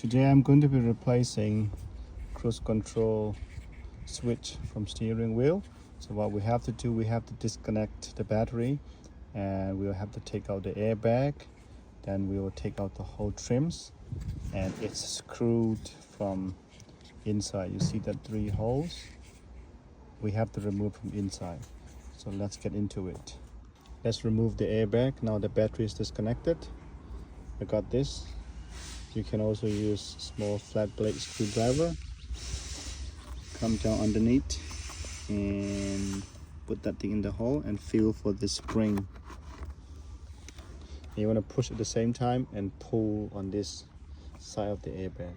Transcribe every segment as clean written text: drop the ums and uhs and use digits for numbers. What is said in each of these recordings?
Today I'm going to be replacing cruise control switch from steering wheel. So what we have to do, we have to disconnect the battery, and we'll have to take out the airbag. Then we will take out the whole trims, and it's screwed from inside. You see the 3 holes? We have to remove from inside. So let's get into it. Let's remove the airbag. Now the battery is disconnected. I got this. You can also use small flat blade screwdriver. Come down underneath and put that thing in the hole and feel for the spring. You want to push at the same time and pull on this side of the airbag.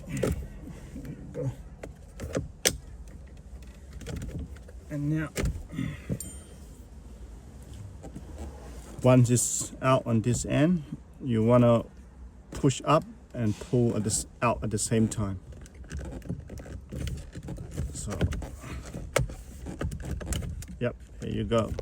There you go. And now, once it's out on this end, you want to push up and pull at this out at the same time. So, yep, there you go.